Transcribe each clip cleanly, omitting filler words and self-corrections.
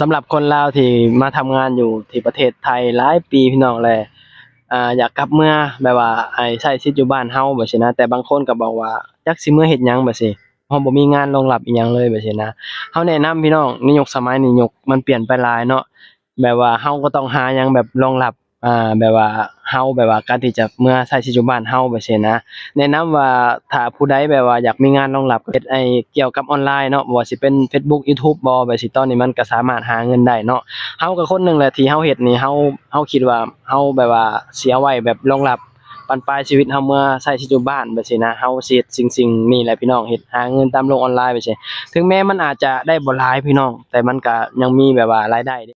สำหรับคนลาวที่มาทำงานอยู่ที่ประเทศไทยหลายปีพี่น้องแลอยากกลับเมื่อแบบว่าใช้ชีวิตอยู่บ้านเฮาแบบซี้นะแต่บางคนก็บอกว่าจักสิเมื่อเฮ็ดหยังแบบซี้เพราะบ่มีงานรองรับอิหยังเลยแบบซี้นะเฮาแนะนำพี่น้องในยุคสมัยนี้ยุคมันเปลี่ยนไปหลายเนาะแบบว่าเฮาก็ต้องหาหยังแบบรองรับแบบว่าเฮาแบบว่าการที่จะเมื่อใช้ชีวิตอยู่บ้านเฮาแบบซี้นะ แนะนำว่าถ้าผู้ใดแบบว่าอยากมีงานรองรับเฮ็ดเกี่ยวกับออนไลน์เนาะบ่ว่าสิเป็นเฟซบุ๊ก YouTube บ่แบบสิตอนนี้มันก็สามารถหาเงินได้เนาะเฮาก็คนหนึ่งแหละที่เฮาเฮ็ดนี่เฮาคิดว่าเฮาแบบว่าสิเอาไว้แบบรองรับบั้นปลายชีวิตเฮาเมื่อใช้ชีวิตอยู่บ้านแบบซี้นะเฮาสิเฮ็ดสิ่งๆนี่แหละพี่น้องเฮ็ดหาเงินตามโลกออนไลน์ไปซี้ถึงแม้มันอาจจะได้บ่หลายพี่น้องแต่มันก็ยังมีแบบว่ารายได้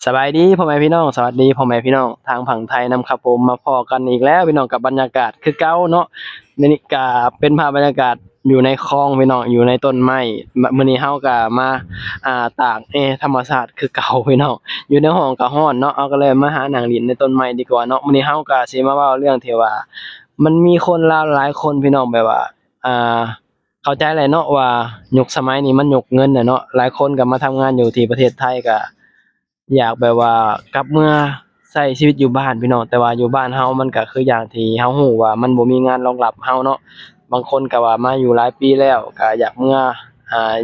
สบายดีพ่อแม่พี่น้องสวัสดีพ่อแม่พี่น้องทางฝั่งไทยนำครับผมมาพ้อกันอีกแล้วพี่น้องกับบรรยากาศคือเก่าเนาะนี่ก็เป็นภาพบรรยากาศอยู่ในคลองพี่น้องอยู่ในต้นไม้มื้อนี้เฮาก็มาตากแอร์ธรรมชาติคือเก่าพี่น้องอยู่ในห้องก็ร้อนเนาะเอาก็เลยมาหานั่งเล่นในต้นไม้ดีกว่าเนาะมื้อนี้เฮาก็สิมาเว้าเรื่องที่ว่ามันมีคนลาวหลายคนพี่น้องแบบว่าอ่าเข้าใจแหละเนาะว่ายุคสมัยนี้มันยุคเงินอะเนาะหลายคนก็มาทำงานอยู่ที่ประเทศไทยก็ อยากแบบว่ากลับเมื่อใช้ชีวิตอยู่บ้านพี่น้องแต่ว่าอยู่บ้านเฮามันก็คืออย่างที่เฮารู้ว่ามันบ่มีงานรองรับเฮาเนาะบางคนก็ว่ามาอยู่หลายปีแล้วก็อยากเมื่อ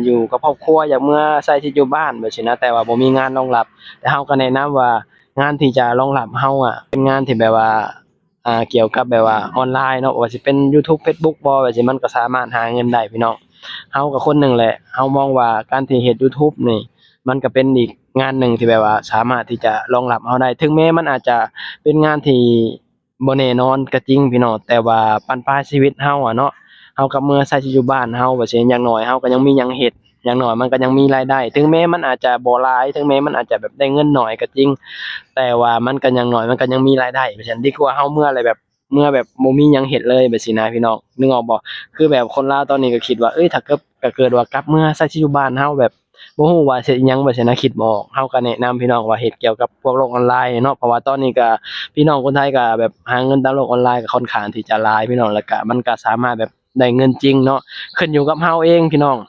อยู่กับครอบครัวอยากเมื่อใช้ชีวิตอยู่บ้านแบบซี้นะแต่ว่าบ่มีงานรองรับแต่เฮาก็แนะนำว่างานที่จะรองรับเฮาอะเป็นงานที่แบบว่าเกี่ยวกับแบบว่าออนไลน์เนาะว่าสิเป็นยูทูบเฟซบุ๊กบ่แบบซี้มันก็สามารถหาเงินได้พี่น้องเฮาก็คนหนึ่งแหละเฮามองว่าการที่เฮ็ดยูทูบนี่ มันก็เป็นอีกงานหนึ่งที่แบบว่าสามารถที่จะรองรับเราได้ถึงแม้มันอาจจะเป็นงานที่บ่แน่นอนก็จริงพี่น้องแต่ว่าบั้นปลายชีวิตเราอะเนาะเราก็เมื่อใช้ชีวิตอยู่บ้านเราแบบซี้อย่างน้อยเราก็ยังมีหยังเฮ็ดอย่างน้อยมันก็ยังมีรายได้ถึงแม้มันอาจจะบ่หลายถึงแม้มันอาจจะแบบได้เงินน้อยก็จริงแต่ว่ามันก็อย่างน้อยมันก็ยังมีรายได้เพราะฉะนั้นดีกว่าเราเมื่ออะไรแบบเมื่อแบบบ่มีหยังเฮ็ดเลยแบบซี้นะพี่น้องนึกออกบ่คือแบบคนลาวตอนนี้ก็คิดว่าเอ้ยถ้าเกิดว่ากลับเมื่อใช้ชีวิตอยู่บ้านเราแบบ บ่ฮู้ว่าสิเฮ็ดหยังบ่ซี้นะคิดบ่ออกเราก็แนะนำพี่น้องว่าเฮ็ดเกี่ยวกับพวกโลกออนไลน์เนาะเพราะว่าตอนนี้ก็พี่น้องคนไทยก็แบบหาเงินตามโลกออนไลน์ก็ค่อนข้างที่จะหลายพี่น้องแล้วก็มันก็สามารถแบบได้เงินจริงเนาะขึ้นอยู่กับเราเองพี่น้อง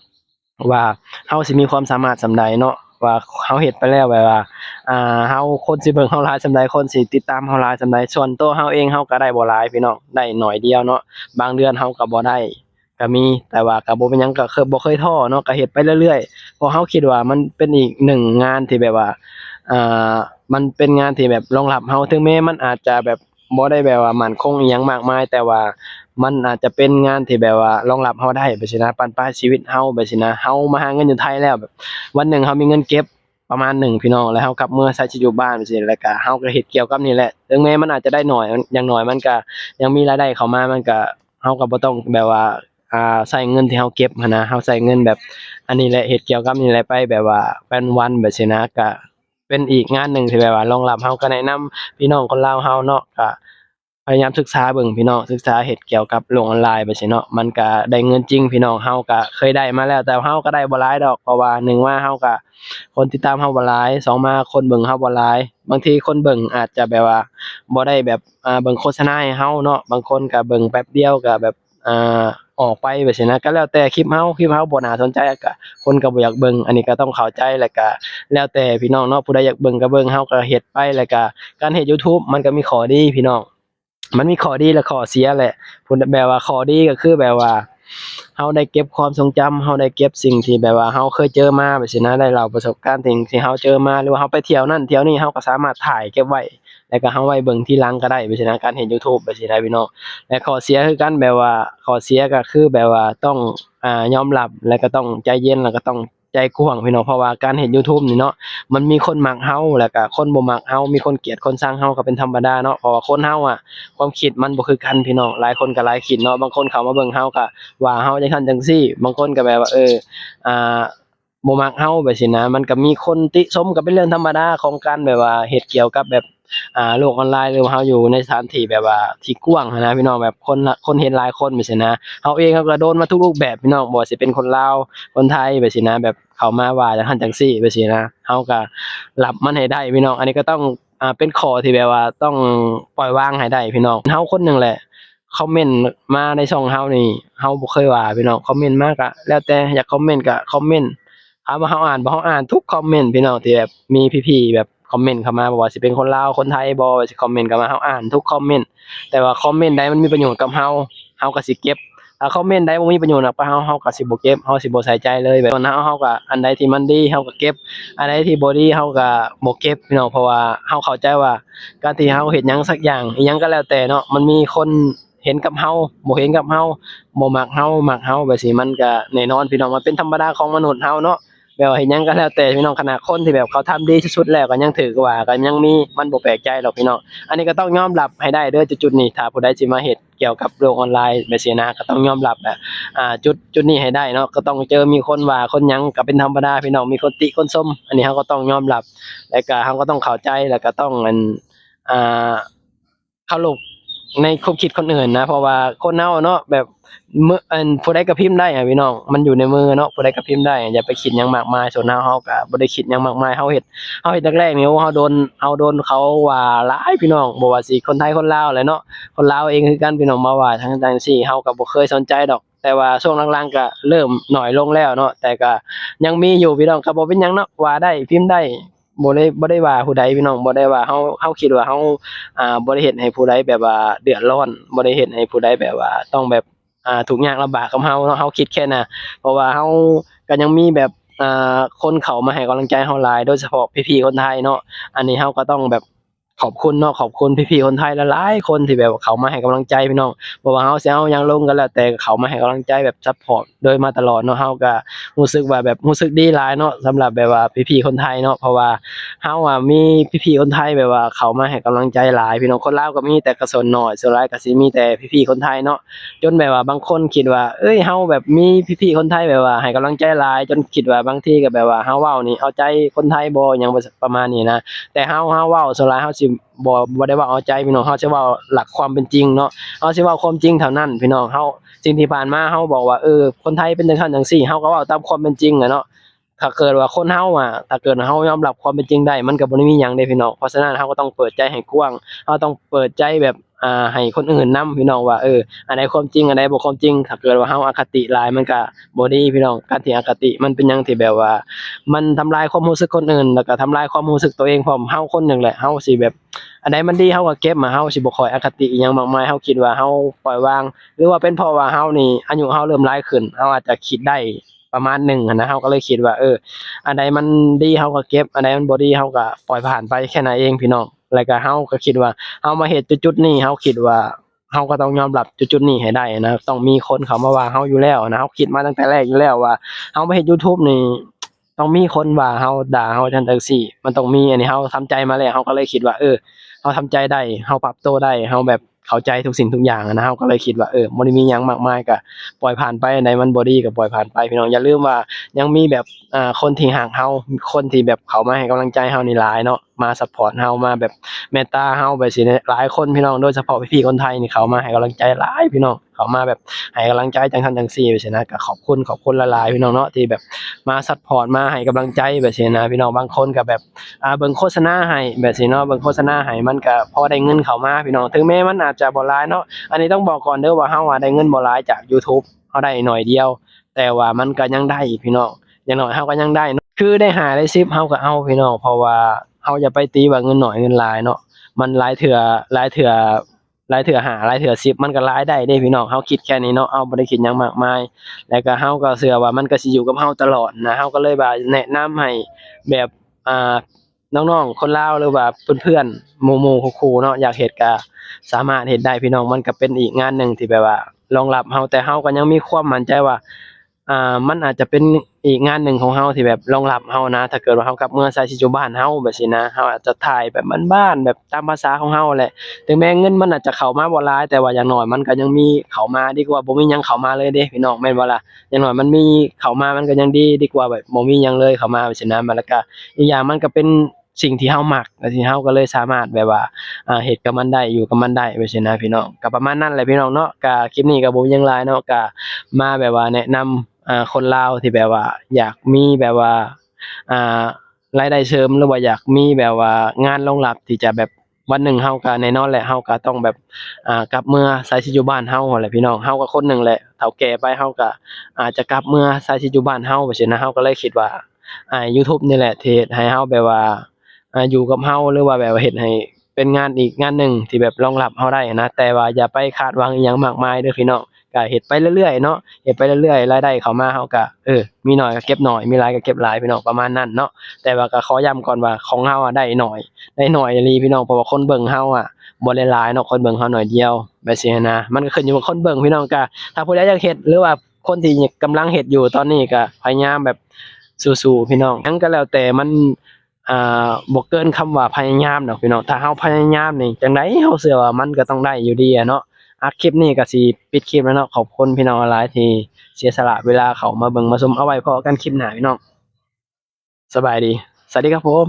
ว่าเราสิมีความสามารถส่ำใดเนาะว่าเราเฮ็ดไปแล้วแบบว่าเราคนสิเบิ่งเราหลายส่ำใดคนสิติดตามเราหลายส่ำใดส่วนตัวเราเองเราก็ได้บ่หลายพี่น้องได้น้อยเดียวเนาะบางเดือนเราก็บ่ได้ก็มีแต่ว่าก็บ่เป็นหยังก็คือบ่เคยท้อเนาะก็เฮ็ดไปเรื่อยๆ เพราะเราคิดว่ามันเป็นอีกหนึ่งงานที่แบบว่าอ่ามันเป็นงานที่แบบรองรับเราถึงแม้มันอาจจะแบบบ่ได้แบบว่ามั่นคงอิหยังมากมายแต่ว่ามันอาจจะเป็นงานที่แบบว่ารองรับเราได้ไปซี้นะบั้นปลายชีวิตเราไปซี้นะเรามาหาเงินอยู่ไทยแล้วแบบวันหนึ่งเรามีเงินเก็บประมาณหนึ่งพี่น้องแล้วเรากลับเมือใช้ชีวิตอยู่บ้านไปซี้แล้วก็เราก็เฮ็ดเกี่ยวกับนี่แหละถึงแม้มันอาจจะได้น้อยอย่างน้อยมันก็ยังมีรายได้เข้ามามันก็เราก็บ่ต้องแบบว่าใช้เงินที่เราเก็บหั้นนะเราใช้เงินแบบ อันนี้แหละเฮ็ดเกี่ยวกับนี่แหละไปแบบว่าเป็นวันแบบซี้นะก็เป็นอีกงานหนึ่งที่แบบว่ารองรับเราก็แนะนำพี่น้องคนลาวเราเนาะก็พยายามศึกษาเบิ่งพี่น้องศึกษาเฮ็ดเกี่ยวกับโลกออนไลน์ไปซี้เนาะมันก็ได้เงินจริงพี่น้องเราก็เคยได้มาแล้วแต่เราก็ได้บ่หลายดอกเพราะว่าหนึ่งมาเราก็คนติดตามเราบ่หลายสองมาคนเบิ่งเราบ่หลายบางทีคนเบิ่งอาจจะแบบว่าบ่ได้แบบเบิ่งโฆษณาให้เราเนาะบางคนก็เบิ่งแป๊บเดียวก็แบบอ่าออกไปแบบซี้นะก็แล้วแต่คลิปเราบ่น่าสนใจก็ คนก็บ่อยากเบิ่งอันนี้ก็ต้องเข้าใจแล้วก็แล้วแต่พี่น้องเนาะผู้ใดอยากเบิ่งก็เบิ่งเราก็เฮ็ดไปแล้วก็การเฮ็ดยูทูบมันก็มีข้อดีพี่น้องมันมีข้อดีและข้อเสียแหละพูดแบบว่าข้อดีก็คือแบบว่าเราได้เก็บความทรงจำเราได้เก็บสิ่งที่แบบว่าเราเคยเจอมาแบบซี้นะได้เล่าประสบการณ์สิ่งที่เราเจอมาหรือว่าเราไปเที่ยวนั่นเที่ยวนี่เราก็สามารถถ่ายเก็บไว้แล้วก็เราไว้เบิ่งทีหลังก็ได้แบบซี้นะการเฮ็ดยูทูบแบบซี้นะพี่น้อง และข้อเสียคือกันแบบว่าข้อเสียก็คือแบบว่าต้องยอมรับแล้วก็ต้องใจเย็นแล้วก็ต้องใจกว้างพี่น้องเพราะว่าการเฮ็ดยูทูบนี่เนาะมันมีคนมักเราแล้วก็คนบ่มักเรามีคนเกลียดคนชังเราก็เป็นธรรมดาเนาะเพราะว่าคนเราอะความคิดมันบ่คือกันพี่น้องหลายคนก็หลายคิดเนาะบางคนเข้ามาเบิ่งเราก็ว่าเราจังซั่นจังซี้บางคนก็แบบว่าอ่าบ่มักเราแบบซี้นะมันก็มีคนติชมก็เป็นเรื่องธรรมดาของการแบบว่าเฮ็ดเกี่ยวกับแบบโลกออนไลน์หรือว่าเราอยู่ในสถานที่แบบว่าที่กว้างหั้นนะพี่น้องแบบคนเห็นหลายคนแบบซี้นะเราเองเราก็โดนมาทุกรูปแบบพี่น้องบ่ว่าสิเป็นคนลาวคนไทยแบบซี้นะแบบเข้ามาว่าจังซั่นจังซี้แบบซี้นะเราก็รับมันให้ได้พี่น้องอันนี้ก็ต้องเป็นข้อที่แบบว่าต้องปล่อยวางให้ได้พี่น้องเราคนหนึ่งแหละคอมเมนต์มาในช่องเรานี่เราบ่เคยว่าพี่น้องคอมเมนต์มาก็แล้วแต่อยากคอมเมนต์ก็คอมเมนต์ ถามว่าเฮาอ่านบ่เฮาอ่านทุกคอมเมนต์พี่น้องที่แบบมีพี่ๆแบบคอมเมนต์เข้ามาบ่ว่าสิเป็นคนลาวคนไทยบ่ว่าสิคอมเมนต์เข้ามาเฮาอ่านทุกคอมเมนต์แต่ว่าคอมเมนต์ใดมันมีประโยชน์กับเฮาก็สิเก็บถ้าคอมเมนต์ใดบ่มีประโยชน์กับเฮาก็สิบ่เก็บเฮาสิบ่ใส่ใจเลยแบบนั้นเฮาก็อันใดที่มันดีเฮาก็เก็บอันใดที่บ่ดีเฮาก็บ่เก็บพี่น้องเพราะว่าเฮาเข้าใจว่าการที่เฮาเฮ็ดหยังสักอย่างอิหยังก็แล้วแต่เนาะมันมีคนเห็นกับเฮาบ่เห็นกับเฮาบ่มักเฮามักเฮาแบบนี้มันก็แน่นอนพี่น้องมันเป็นธรรมดาของมนุษย์เฮาเนาะ แบบว่าเฮ็ดหยังก็แล้วแต่พี่น้องขนาดคนที่แบบเขาทำดีที่สุดแล้วก็ยังถือว่าก็ยังมีมันบ่แปลกใจหรอกพี่น้องอันนี้ก็ต้องยอมรับให้ได้เด้อจุดๆนี้ถ้าผู้ใดสิมาเฮ็ดเกี่ยวกับโลกออนไลน์แบบซี้นะก็ต้องยอมรับจุดนี้ให้ได้เนาะก็ต้องเจอมีคนว่าคนหยังก็เป็นธรรมดาพี่น้องมีคนติคนชมอันนี้เราก็ต้องยอมรับแล้วก็เราก็ต้องเข้าใจแล้วก็ต้องอ่า เคารพในความคิดคนอื่นนะเพราะว่าคนเราเนาะแบบมือผู้ใดก็พิมพ์ได้อะพี่น้องมันอยู่ในมือเนาะผู้ใดก็พิมพ์ได้อย่าไปคิดหยังมากมายส่วนเราก็บ่ได้คิดหยังมากมายเฮ็ดแรกๆนี่โอ้เราโดนเขาว่าหลายพี่น้องบ่ว่าสิคนไทยคนลาวแหละเนาะคนลาวเองคือกันพี่น้องมาว่าทั้งจังซี่เราก็บ่เคยสนใจดอกแต่ว่าช่วงหลังๆก็เริ่มน้อยลงแล้วเนาะแต่ก็ยังมีอยู่พี่น้องก็บ่เป็นหยังเนาะว่าได้พิมพ์ได้บ่ได้ว่าผู้ใดพี่น้องบ่ได้ว่าเราคิดว่าเรา บ่ได้เฮ็ดให้ผู้ใดแบบว่าเดือดร้อนบ่ได้เฮ็ดให้ผู้ใดแบบว่าต้องแบบทุกข์ยากลำบากกับเราเนาะเราคิดแค่น่ะเพราะว่าเราก็ยังมีแบบคนเข้ามาให้กำลังใจเราหลายโดยเฉพาะพี่ๆคนไทยเนาะอันนี้เราก็ต้องแบบขอบคุณเนาะขอบคุณพี่ๆคนไทยหลายๆคนที่แบบเข้ามาให้กำลังใจพี่น้องบ่ว่าเราสิเอาหยังลงก็แล้วแต่เข้ามาให้กำลังใจแบบซัปพอร์ตโดยมาตลอดเนาะเราก็รู้สึกว่าแบบรู้สึกดีหลายเนาะสำหรับแบบว่าพี่ๆคนไทยเนาะเพราะว่า เฮาอะมีพี่ๆคนไทยแบบว่าเข้ามาให้กำลังใจหลายพี่น้องคนลาวก็มีแต่ก็ส่วนน้อยส่วนหลายก็สิมีแต่พี่ๆคนไทยเนาะจนแบบว่าบางคนคิดว่าเฮ้ยเฮาแบบมีพี่ๆคนไทยแบบว่าให้กำลังใจหลายจนคิดว่าบางทีก็แบบว่าเฮาเว้านี่เอาใจคนไทยบ่หยังประมาณนี้นะแต่เฮาเว้าส่วนหลายเฮาสิบ่ได้เว้าเอาใจพี่น้องเฮาสิเว้าหลักความเป็นจริงเนาะเฮาสิเว้าความจริงเท่านั้นพี่น้องเฮาสิ่งที่ผ่านมาเฮาบอกว่าคนไทยเป็นจังซั่นจังซี่เฮาก็เว้าตามความเป็นจริงอะเนาะ ถ้าเกิดว่าคนเฮาอะถ้าเกิดว่าเฮายอมรับความเป็นจริงได้มันก็บ่ได้มีหยังเดะพี่น้องเพราะฉะนั้นเราก็ต้องเปิดใจให้กว้างเราต้องเปิดใจแบบให้คนอื่นนำพี่น้องว่าอันใดความจริงอันใดบ่ความจริงถ้าเกิดว่าเฮาอคติหลายมันก็บ่ดีพี่น้องการที่อคติมันเป็นหยังที่แบบว่ามันทำลายความรู้สึกคนอื่นแล้วก็ทำลายความรู้สึกตัวเองพร้อมเฮาคนหนึ่งแหละเฮาสิแบบอันใดมันดีเฮาก็เก็บมาเฮาสิบ่ค่อยอคติอิหยังมากมายเฮาคิดว่าเฮาปล่อยวางหรือว่าเป็นเพราะว่าเฮานี่อายุเฮาเริ่มหลายขึ้นเฮาอาจจะคิดได้ประมาณหนึ่งอะนะเฮาก็เลยคิดว่าอันใดมันดีเราก็เก็บอันใดมันบ่ดีเราก็ปล่อยผ่านไปแค่นั้นเองพี่น้องแล้วก็เราก็คิดว่าเรามาเฮ็ดจุดๆนี้เราคิดว่าเราก็ต้องยอมรับจุดๆนี้ให้ได้นะต้องมีคนเข้ามาว่าเราอยู่แล้วนะเราคิดมาตั้งแต่แรกอยู่แล้วว่าเรามาเฮ็ดยูทูบนี่ต้องมีคนว่าเราด่าเราจั่งจั่งซี้มันต้องมีอันนี้เราทำใจมาแล้วเราก็เลยคิดว่าเราทำใจได้เราปรับตัวได้เราแบบเข้าใจทุกสิ่งทุกอย่างอะนะเราก็เลยคิดว่าบ่ได้มีหยังมากมายก็ปล่อยผ่านไปอันใดมันบ่ดีก็ปล่อยผ่านไปพี่น้องอย่าลืมว่า ยังมีแบบคนที่ฮักเราคนที่แบบเข้ามาให้กำลังใจเรานี่หลายเนาะมาซัปพอร์ตเรามาแบบเมตตาเราแบบซี้หลายคนพี่น้องโดยเฉพาะพี่ๆคนไทยนี่เข้ามาให้กำลังใจหลายพี่น้องเข้ามาแบบให้กำลังใจจังซั่นจังซี่ไปซี้นะก็ขอบคุณหลายๆพี่น้องเนาะที่แบบมาซัปพอร์ตมาให้กำลังใจแบบซี้นะพี่น้องบางคนก็แบบเบิ่งโฆษณาให้แบบซี้เนาะเบิ่งโฆษณาให้มันก็พอได้เงินเข้ามาพี่น้องถึงแม้มันอาจจะบ่หลายเนาะอันนี้ต้องบอกก่อนเด้อว่าเราอะได้เงินบ่หลายจากยูทูบเราได้หน่อยเดียวแต่ว่ามันก็ยังได้พี่น้อง อย่างน้อยเราก็ยังได้เนาะคือได้5ได้10เราก็เอาพี่น้องเพราะว่าเราอย่าไปตีว่าเงินน้อยเงินหลายเนาะมันหลายเทื่อ5หลายเทื่อ10มันก็หลายได้เด้พี่น้องเราคิดแค่นี้เนาะเราบ่ได้คิดหยังมากมายแล้วก็เราก็เชื่อว่ามันก็สิอยู่กับเราตลอดนะเราก็เลยว่าแนะนำให้แบบอ่าน้องๆคนลาวหรือว่าเพื่อนๆหมู่ๆคู่ๆเนาะอยากเฮ็ดก็สามารถเฮ็ดได้พี่น้องมันก็เป็นอีกงานหนึ่งที่แบบว่ารองรับเราแต่เราก็ยังมีความมั่นใจว่า มันอาจจะเป็นอีกงานหนึ่งของเราที่แบบรองรับเรานะถ้าเกิดว่าเรากลับเมืองใช้ชีวิตอยู่บ้านเราแบบซี้นะเราอาจจะถ่ายแบบบ้านๆแบบตามภาษาของเราแหละถึงแม้เงินมันอาจจะเข้ามาบ่หลายแต่ว่าอย่างน้อยมันก็ยังมีเข้ามาดีกว่าบ่มีหยังเข้ามาเลยเด้พี่น้องแม่นบ่ล่ะอย่างน้อยมันมีเข้ามามันก็ยังดีกว่าแบบบ่มีหยังเลยเข้ามาแบบซี้นะมันแล้วก็อีกอย่างมันก็เป็นสิ่งที่เรามักแล้วทีเราก็เลยสามารถแบบว่าเฮ็ดกับมันได้อยู่กับมันได้แบบซี้นะพี่น้องก็ประมาณนั้นแหละพี่น้องเนาะก็คลิปนี้ก็บ่มีหยังหลายเนาะก็มาแบบว่าแนะนำคนลาวที่แบบว่าอยากมีแบบว่าอ่ารายได้เสริมหรือว่าอยากมีแบบว่างานรองรับที่จะแบบวันหนึ่งเราก็แน่นอนแหละเราก็ต้องแบบกลับเมือใช้ชีวิตอยู่บ้านเราหั้นแหละพี่น้องเราก็คนหนึ่งแหละเฒ่าแก่ไปเราก็อาจจะกลับเมือใช้ชีวิตอยู่บ้านเราไปซี้นะเราก็เลยคิดว่า YouTube นี่แหละที่เฮ็ดให้เฮาแบบว่าอยู่กับเฮาหรือว่าแบบว่าเฮ็ดให้เป็นงานอีกงานหนึ่งที่แบบรองรับเฮาได้นะแต่ว่าอย่าไปคาดหวังอิหยังมากมายเด้อพี่น้องก็เฮ็ดไปเรื่อยๆเนาะเฮ็ดไปเรื่อยๆรายได้เข้ามาเฮาก็มีน้อยก็เก็บน้อยมีหลายก็เก็บหลายพี่น้องประมาณนั้นเนาะแต่ว่าก็ขอย้ำก่อนว่าของเฮาอะได้น้อยอีหลีพี่น้องเพราะว่าคนเบิ่งเฮาอะบ่ได้หลายเนาะคนเบิ่งเฮาน้อยเดียวแบบซี้หั้นนะมันก็ขึ้นอยู่กับคนเบิ่งพี่น้องก็ถ้าผู้ใดอยากเฮ็ดหรือว่าคนที่กำลังเฮ็ดอยู่ตอนนี้ก็พยายามแบบสู้ๆพี่น้องหยังก็แล้วแต่มันบ่เกินคำว่าพยายามดอกพี่น้องถ้าเฮาพยายามนี่จั่งใดเฮาเชื่อว่ามันก็ต้องได้อยู่ดีอะเนาะคลิปนี้ก็สิปิดคลิปแล้วเนาะขอบคุณพี่น้องหลายๆที่เสียสละเวลาเข้ามาเบิ่งมาชมเอาไว้พอกันคลิปหน้าพี่น้องสบายดีสวัสดีครับผม